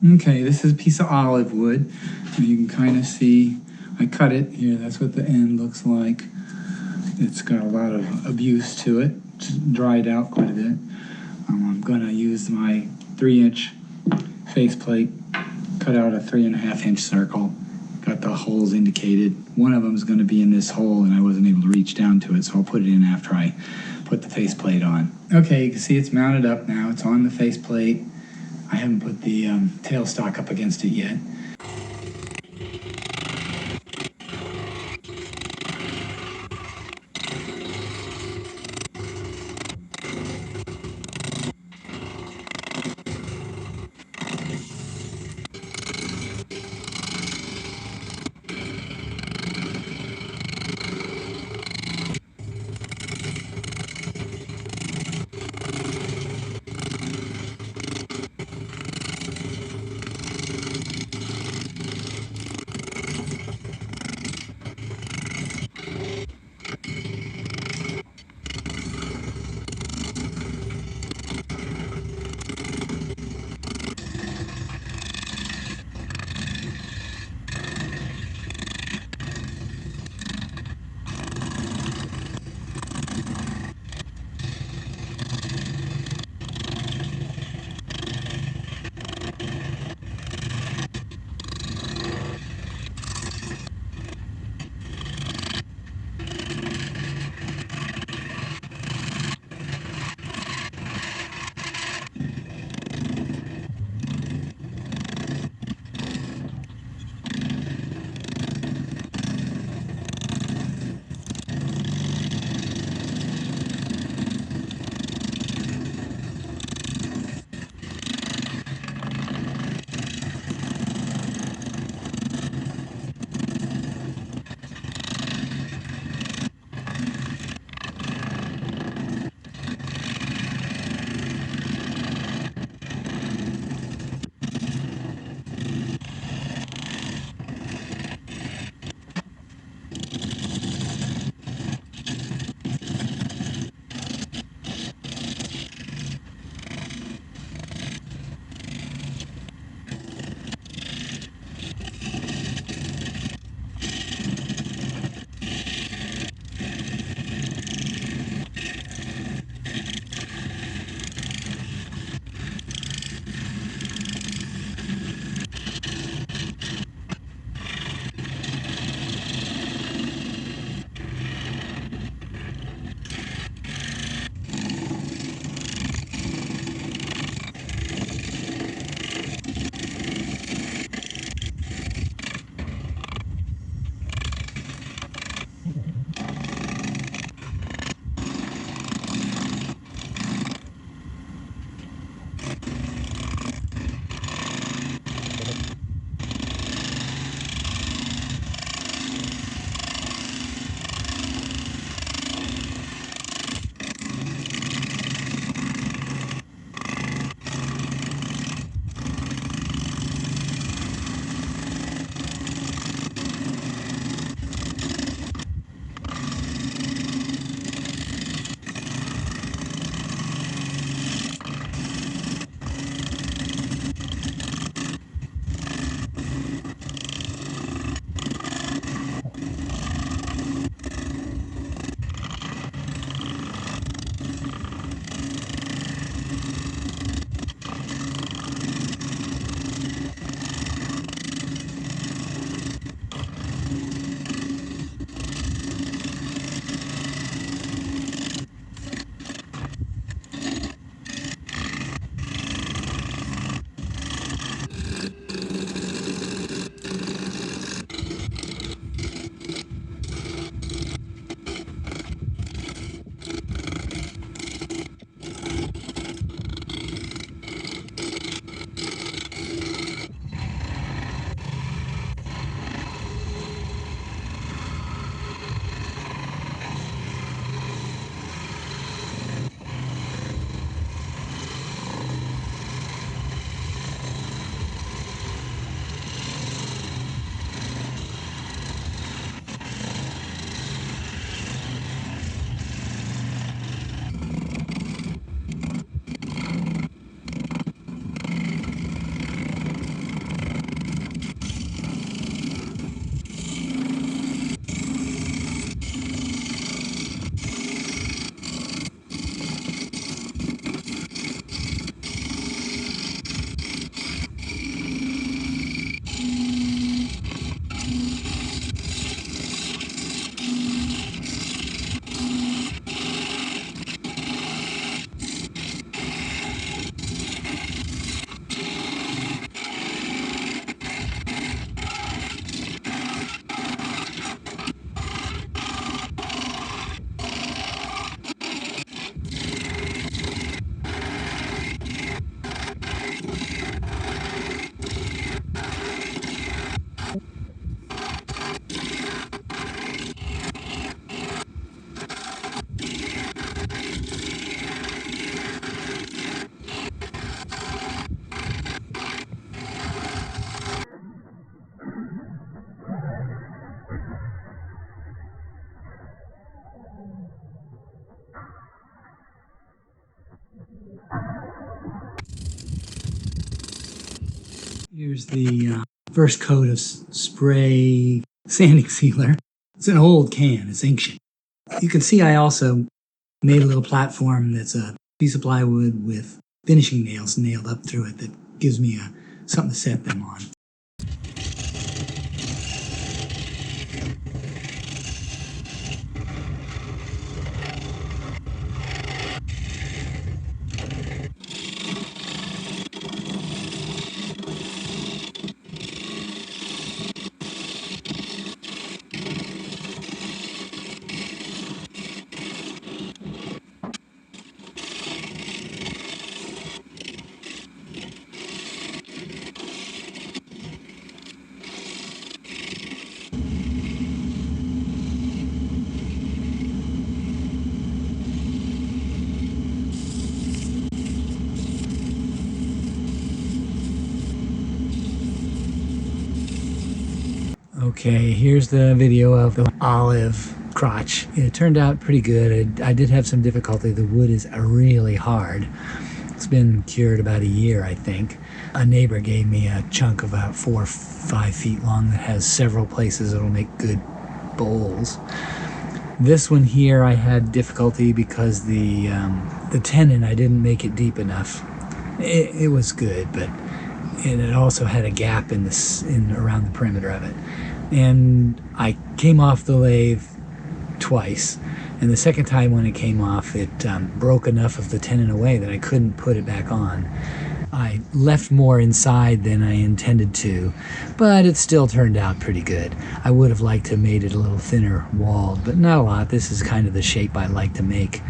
Okay, this is a piece of olive wood. You can kind of see, I cut it here, that's what the end looks like. It's got a lot of abuse to it, it's dried out quite a bit. I'm gonna use my 3-inch faceplate, cut out a 3.5-inch circle, got the holes indicated. One of them is gonna be in this hole and I wasn't able to reach down to it, so I'll put it in after I put the faceplate on. Okay, you can see it's mounted up now, it's on the faceplate. I haven't put the tailstock up against it yet. Here's the first coat of spray sanding sealer. It's an old can, it's ancient. You can see I also made a little platform that's a piece of plywood with finishing nails nailed up through it that gives me something to set them on. Okay, here's the video of the olive crotch. It turned out pretty good. I did have some difficulty. The wood is really hard. It's been cured about a year, I think. A neighbor gave me a chunk about 4 or 5 feet long that has several places that'll make good bowls. This one here I had difficulty because the tenon, I didn't make it deep enough. It was good, but it also had a gap in around the perimeter of it. And I came off the lathe twice, and the second time when it came off, it broke enough of the tenon away that I couldn't put it back on. I left more inside than I intended to, but it still turned out pretty good. I would have liked to have made it a little thinner walled, but not a lot. This is kind of the shape I like to make.